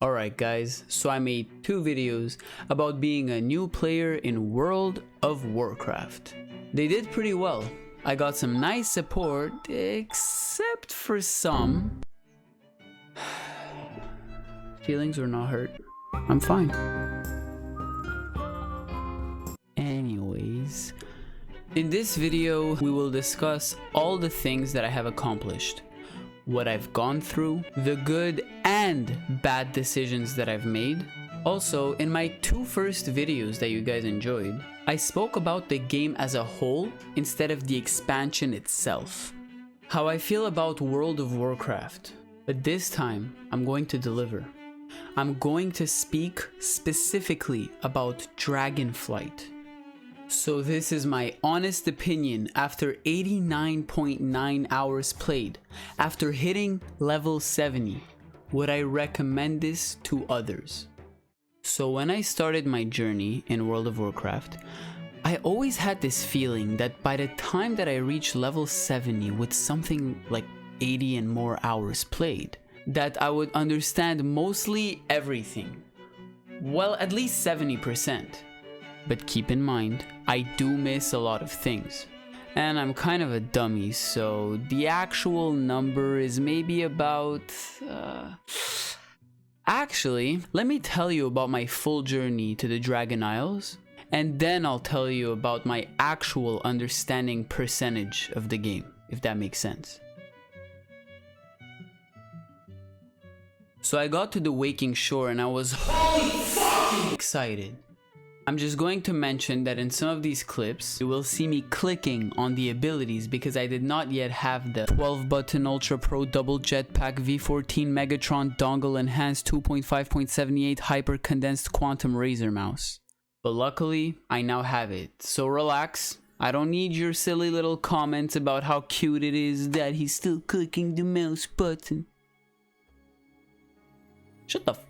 Alright guys, so I made 2 videos about being a new player in World of Warcraft. They did pretty well. I got some nice support, except for some. Feelings were not hurt. I'm fine. Anyways, in this video we will discuss all the things that I have accomplished, what I've gone through, the good and bad decisions that I've made. Also, in my 2 first videos that you guys enjoyed, I spoke about the game as a whole instead of the expansion itself. How I feel about World of Warcraft. But this time, I'm going to deliver. I'm going to speak specifically about Dragonflight. So this is my honest opinion after 89.9 hours played. After hitting level 70, would I recommend this to others? So when I started my journey in World of Warcraft, I always had this feeling that by the time that I reached level 70 with something like 80 and more hours played, that I would understand mostly everything. Well, at least 70%. But keep in mind, I do miss a lot of things. And I'm kind of a dummy, so the actual number is maybe about... Actually, let me tell you about my full journey to the Dragon Isles, and then I'll tell you about my actual understanding percentage of the game, if that makes sense. So I got to the Waking Shore and I was holy fucking excited. I'm just going to mention that in some of these clips, you will see me clicking on the abilities because I did not yet have the 12-button Ultra Pro Double Jetpack V14 Megatron Dongle Enhanced 2.5.78 Hyper Condensed Quantum Razer mouse. But luckily, I now have it, so relax. I don't need your silly little comments about how cute it is that he's still clicking the mouse button. Shut the f.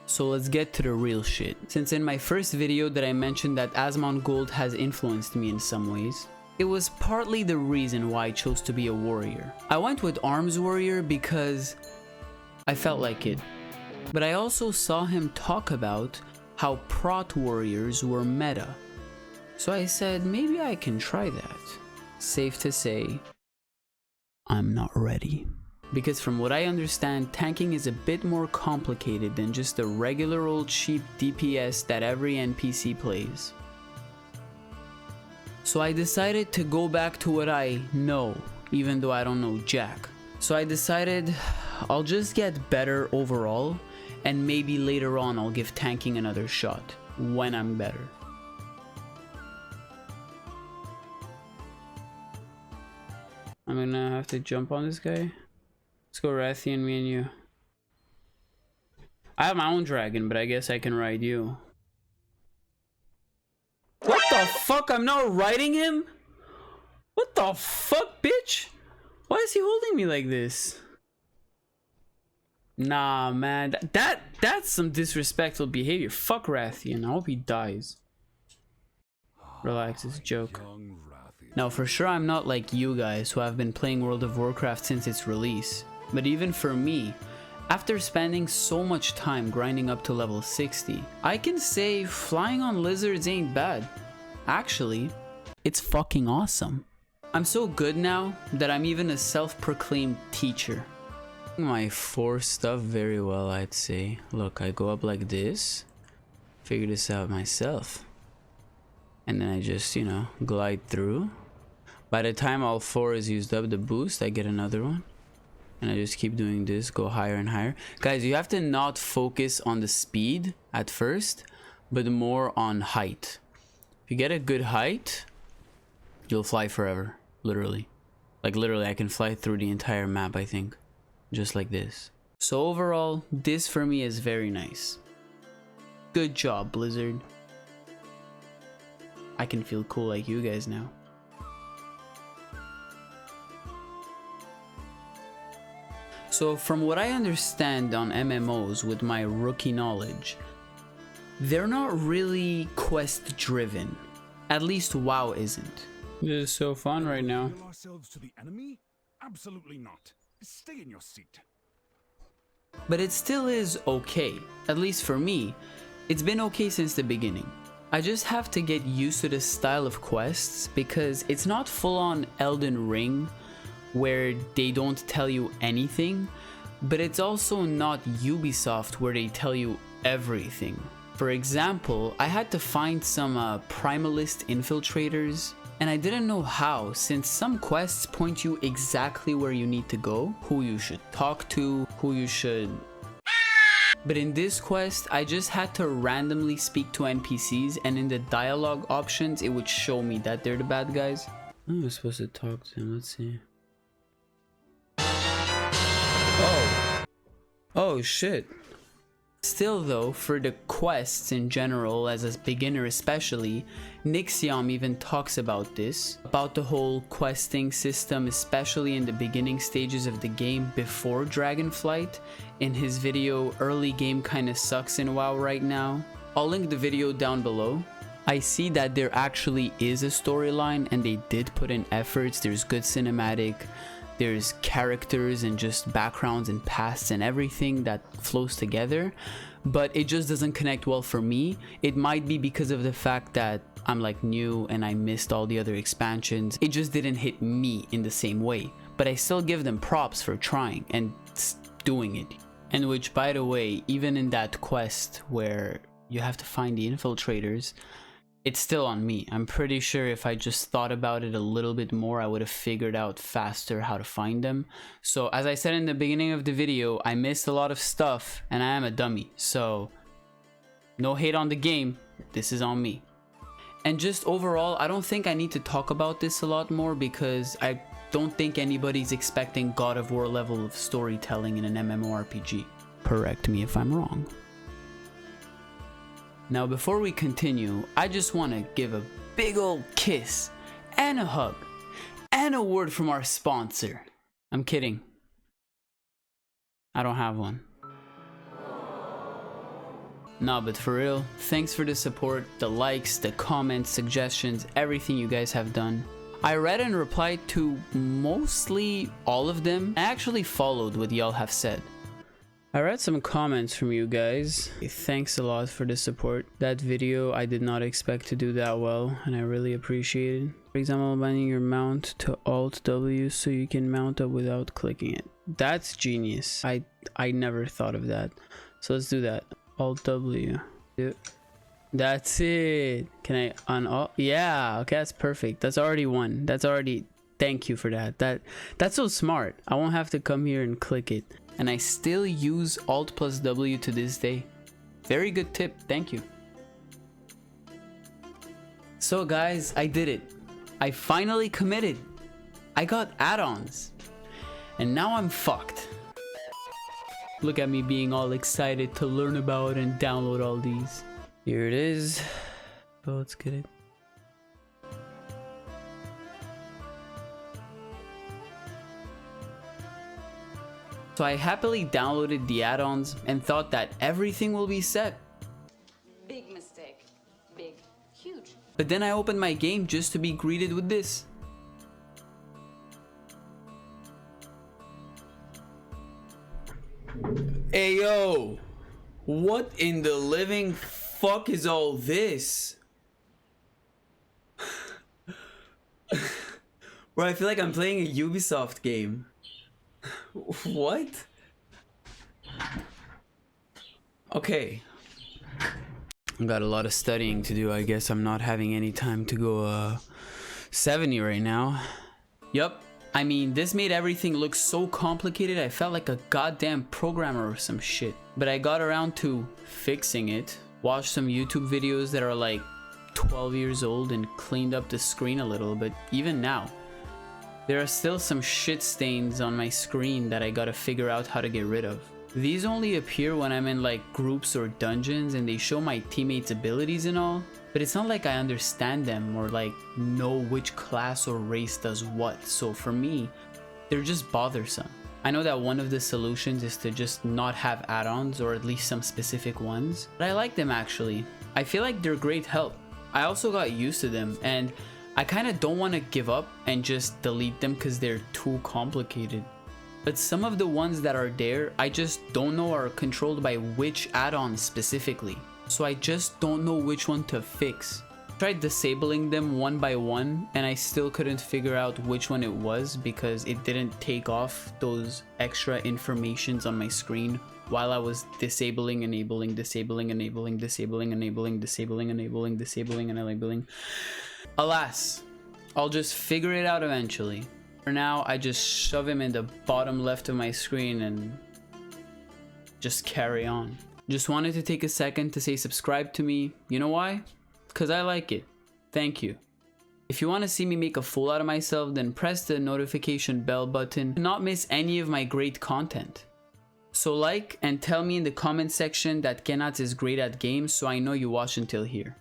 So let's get to the real shit. Since in my first video that I mentioned that Asmongold has influenced me in some ways, it was partly the reason why I chose to be a warrior. I went with Arms Warrior because I felt like it. But I also saw him talk about how prot warriors were meta. So I said, maybe I can try that. Safe to say, I'm not ready. Because from what I understand, tanking is a bit more complicated than just the regular old cheap DPS that every NPC plays. So I decided to go back to what I know, even though I don't know jack. So I decided I'll just get better overall, and maybe later on I'll give tanking another shot, when I'm better. I'm gonna have to jump on this guy. Let's go Rathian, me and you. I have my own dragon, but I guess I can ride you. What the fuck? I'm not riding him? What the fuck, bitch? Why is he holding me like this? Nah, man. That's some disrespectful behavior. Fuck Rathian. I hope he dies. Relax, it's a joke. Now, for sure, I'm not like you guys who have been playing World of Warcraft since its release. But even for me, after spending so much time grinding up to level 60, I can say flying on lizards ain't bad. Actually, it's fucking awesome. I'm so good now that I'm even a self-proclaimed teacher. My 4 stuff very well, I'd say. Look, I go up like this, figure this out myself, and then I just, you know, glide through. By the time all 4 is used up, the boost, I get another one. And I just keep doing this, go higher and higher. Guys, you have to not focus on the speed at first, but more on height. If you get a good height, you'll fly forever, literally. Like literally, I can fly through the entire map, I think. Just like this. So overall, this for me is very nice. Good job, Blizzard. I can feel cool like you guys now. So from what I understand on MMOs with my rookie knowledge, they're not really quest driven. At least WoW isn't. This is so fun right now. Ourselves to the enemy? Absolutely not. Stay in your seat. But it still is okay. At least for me, it's been okay since the beginning. I just have to get used to the style of quests because it's not full-on Elden Ring where they don't tell you anything, but it's also not Ubisoft where they tell you everything. For example, I had to find some Primalist infiltrators, and I didn't know how, since some quests point you exactly where you need to go, who you should talk to, who you should... But in this quest, I just had to randomly speak to NPCs, and in the dialogue options, it would show me that they're the bad guys. I was supposed to talk to him, let's see. Oh shit. Still though, for the quests in general, as a beginner especially, Nixiom even talks about this, about the whole questing system, especially in the beginning stages of the game before Dragonflight, in his video Early Game Kinda Sucks in WoW Right Now. I'll link the video down below. I see that there actually is a storyline and they did put in efforts. There's good cinematic, there's characters and just backgrounds and pasts and everything that flows together, but it just doesn't connect well for me. It might be because of the fact that I'm like new and I missed all the other expansions. It just didn't hit me in the same way, but I still give them props for trying and doing it. And which, by the way, even in that quest where you have to find the infiltrators, it's still on me. I'm pretty sure if I just thought about it a little bit more, I would have figured out faster how to find them. So as I said in the beginning of the video, I missed a lot of stuff and I am a dummy. So no hate on the game, this is on me. And just overall, I don't think I need to talk about this a lot more because I don't think anybody's expecting God of War level of storytelling in an MMORPG. Correct me if I'm wrong. Now before we continue, I just want to give a big old kiss and a hug and a word from our sponsor. I'm kidding. I don't have one. Nah, but for real, thanks for the support, the likes, the comments, suggestions, everything you guys have done. I read and replied to mostly all of them. I actually followed what y'all have said. I read some comments from you guys. Thanks a lot for the support. That video I did not expect to do that well and I really appreciate it. For example, binding your mount to Alt W so you can mount up without clicking it. That's genius. I never thought of that. So let's do that. Alt W. That's it. Can I un-alt? Yeah, okay, that's perfect. That's already one. That's already... Thank you for that. That's so smart. I won't have to come here and click it. And I still use Alt plus W to this day. Very good tip, thank you. So guys, I did it. I finally committed. I got add-ons. And now I'm fucked. Look at me being all excited to learn about and download all these. Here it is. Oh, let's get it. So I happily downloaded the add-ons and thought that everything will be set. Big mistake. Big. Huge. But then I opened my game just to be greeted with this. Hey yo! What in the living fuck is all this? Bro, I feel like I'm playing a Ubisoft game. What? Okay. I've got a lot of studying to do. I guess I'm not having any time to go 70 right now. Yup. I mean, this made everything look so complicated. I felt like a goddamn programmer or some shit. But I got around to fixing it. Watched some YouTube videos that are like 12 years old and cleaned up the screen a little, but even now, there are still some shit stains on my screen that I gotta figure out how to get rid of. These only appear when I'm in like groups or dungeons and they show my teammates' abilities and all, but it's not like I understand them or like know which class or race does what, so for me, they're just bothersome. I know that one of the solutions is to just not have add-ons, or at least some specific ones, but I like them actually. I feel like they're great help. I also got used to them, and I kind of don't want to give up and just delete them because they're too complicated. But some of the ones that are there, I just don't know are controlled by which add-ons specifically. So I just don't know which one to fix. I tried disabling them one by one, and I still couldn't figure out which one it was because it didn't take off those extra informations on my screen while I was disabling, enabling, disabling, enabling, disabling, enabling, disabling, enabling, disabling, and enabling. Alas, I'll just figure it out eventually. For now, I just shove him in the bottom left of my screen and just carry on. Just wanted to take a second to say subscribe to me. You know why? Because I like it. Thank you. If you want to see me make a fool out of myself, then press the notification bell button to not miss any of my great content. So like and tell me in the comment section that Kenats is great at games so I know you watched until here.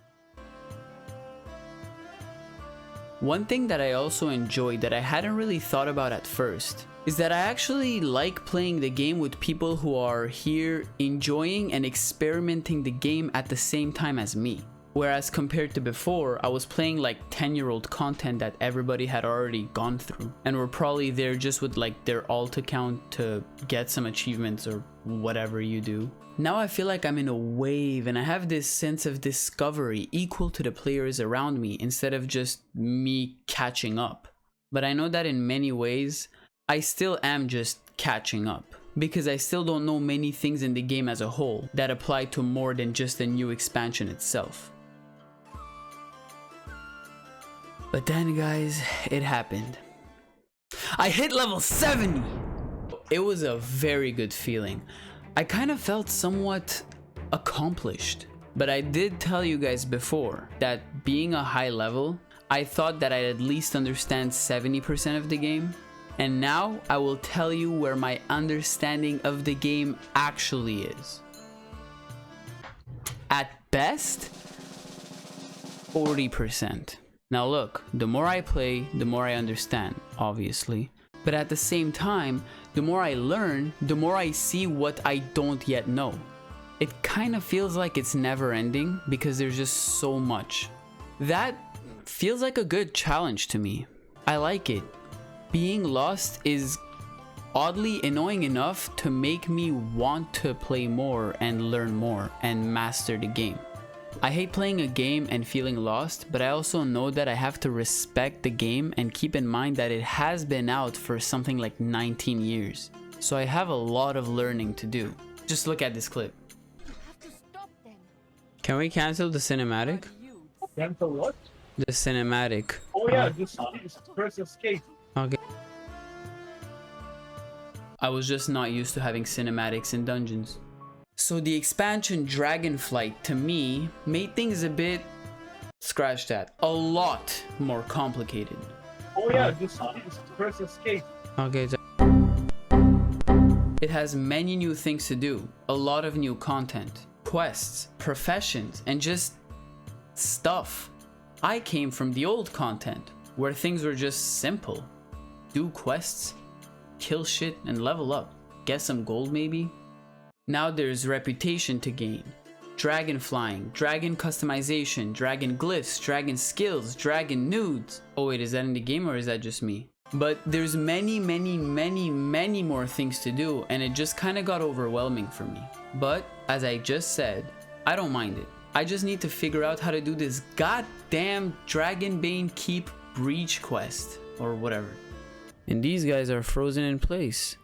One thing that I also enjoyed that I hadn't really thought about at first is that I actually like playing the game with people who are here enjoying and experimenting the game at the same time as me. Whereas compared to before, I was playing like 10-year-old content that everybody had already gone through and were probably there just with like their alt account to get some achievements or whatever you do. Now I feel like I'm in a wave and I have this sense of discovery equal to the players around me instead of just me catching up. But I know that in many ways, I still am just catching up because I still don't know many things in the game as a whole that apply to more than just the new expansion itself. But then guys, it happened. I hit level 70! It was a very good feeling. I kind of felt somewhat accomplished. But I did tell you guys before that being a high level, I thought that I'd at least understand 70% of the game. And now I will tell you where my understanding of the game actually is. At best, 40%. Now look, the more I play, the more I understand, obviously. But at the same time, the more I learn, the more I see what I don't yet know. It kind of feels like it's never ending because there's just so much. That feels like a good challenge to me. I like it. Being lost is oddly annoying enough to make me want to play more and learn more and master the game. I hate playing a game and feeling lost, but I also know that I have to respect the game and keep in mind that it has been out for something like 19 years. So I have a lot of learning to do. Just look at this clip. Can we cancel the cinematic? Cancel what? The cinematic. Oh yeah, just press escape. Okay. I was just not used to having cinematics in dungeons. So the expansion Dragonflight to me made things a bit, scratch that, a lot more complicated. Oh yeah, just press escape. Okay. It has many new things to do, a lot of new content, quests, professions, and just stuff. I came from the old content where things were just simple. Do quests, kill shit, and level up. Get some gold maybe? Now there's reputation to gain, dragon flying, dragon customization, dragon glyphs, dragon skills, dragon nudes. Oh wait, is that in the game or is that just me? But there's many more things to do and it just kind of got overwhelming for me. But as I just said, I don't mind it. I just need to figure out how to do this goddamn Dragonbane Keep Breach quest or whatever. And these guys are frozen in place.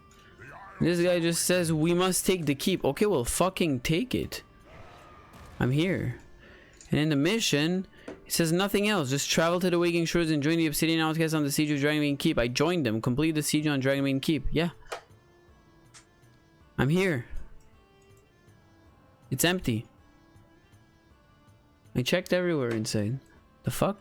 This guy just says we must take the keep. Okay, well fucking take it. I'm here. And in the mission, it says nothing else. Just travel to the Waking Shores and join the Obsidian Outcasts on the siege of Dragonbane Keep. I joined them. Complete the siege on Dragonbane Keep. Yeah. I'm here. It's empty. I checked everywhere inside. The fuck?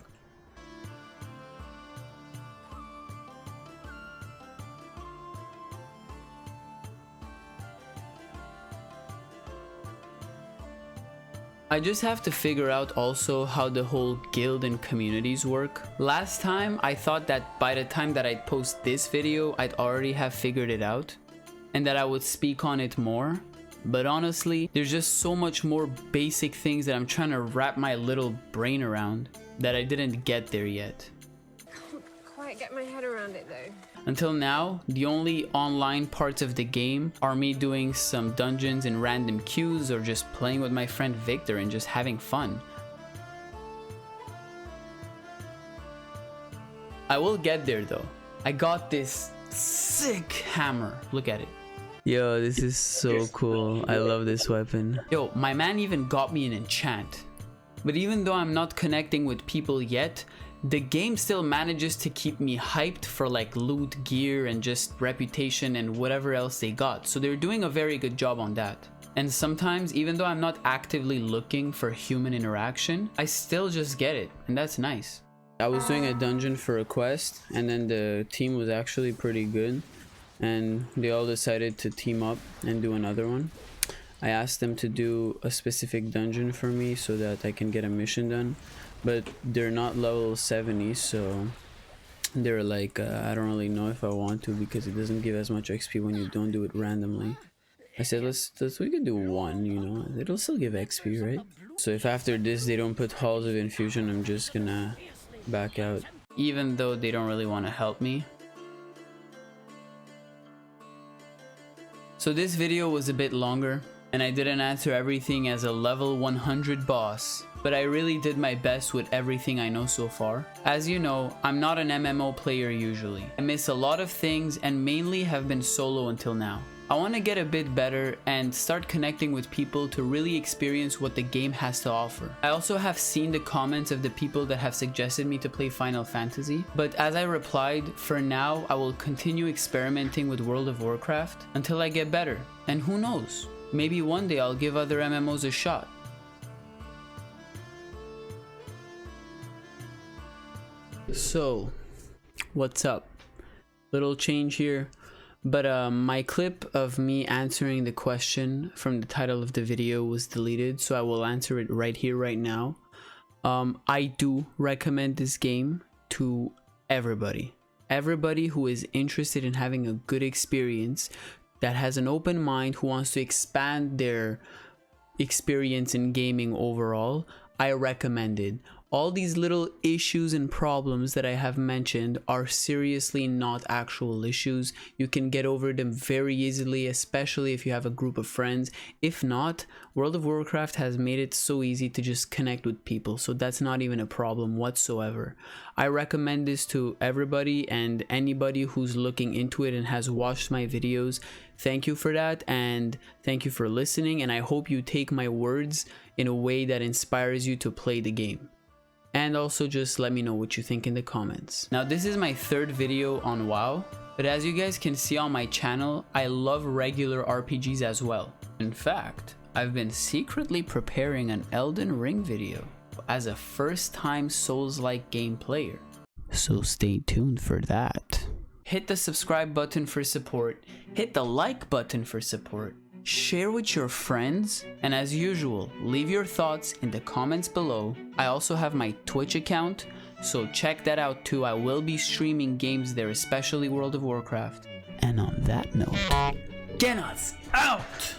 I just have to figure out also how the whole guild and communities work. Last time I thought that by the time that I'd post this video I'd already have figured it out, and that I would speak on it more. But honestly, there's just so much more basic things that I'm trying to wrap my little brain around that I didn't get there yet. Can't quite get my head around it though. Until now, the only online parts of the game are me doing some dungeons in random queues or just playing with my friend Victor and just having fun. I will get there though. I got this sick hammer. Look at it. Yo, this is so cool. I love this weapon. Yo, my man even got me an enchant. But even though I'm not connecting with people yet, the game still manages to keep me hyped for like loot, gear, and just reputation and whatever else they got. So they're doing a very good job on that. And sometimes, even though I'm not actively looking for human interaction, I still just get it, and that's nice. I was doing a dungeon for a quest, and then the team was actually pretty good, and they all decided to team up and do another one. I asked them to do a specific dungeon for me so that I can get a mission done, but they're not level 70, so they're like, I don't really know if I want to because it doesn't give as much XP when you don't do it randomly. I said, we could do one, you know, it'll still give XP, right? So if after this they don't put halls of infusion, I'm just gonna back out, even though they don't really want to help me. So this video was a bit longer, and I didn't answer everything as a level 100 boss, but I really did my best with everything I know so far. As you know, I'm not an MMO player usually. I miss a lot of things and mainly have been solo until now. I want to get a bit better and start connecting with people to really experience what the game has to offer. I also have seen the comments of the people that have suggested me to play Final Fantasy, but as I replied, for now I will continue experimenting with World of Warcraft until I get better. And who knows, maybe one day I'll give other MMOs a shot. So, what's up? Little change here. But my clip of me answering the question from the title of the video was deleted, so I will answer it right here, right now. I do recommend this game to everybody. Everybody who is interested in having a good experience, that has an open mind, who wants to expand their experience in gaming overall, I recommend it. All these little issues and problems that I have mentioned are seriously not actual issues. You can get over them very easily, especially if you have a group of friends. If not, World of Warcraft has made it so easy to just connect with people, so that's not even a problem whatsoever. I recommend this to everybody and anybody who's looking into it and has watched my videos. Thank you for that, and thank you for listening, and I hope you take my words in a way that inspires you to play the game. And also just let me know what you think in the comments. Now this is my third video on WoW, but as you guys can see on my channel, I love regular RPGs as well. In fact, I've been secretly preparing an Elden Ring video as a first-time Souls-like game player. So stay tuned for that. Hit the subscribe button for support, hit the like button for support, share with your friends, and as usual, leave your thoughts in the comments below. I also have my Twitch account, so check that out too. I will be streaming games there, especially World of Warcraft. And on that note, get us out!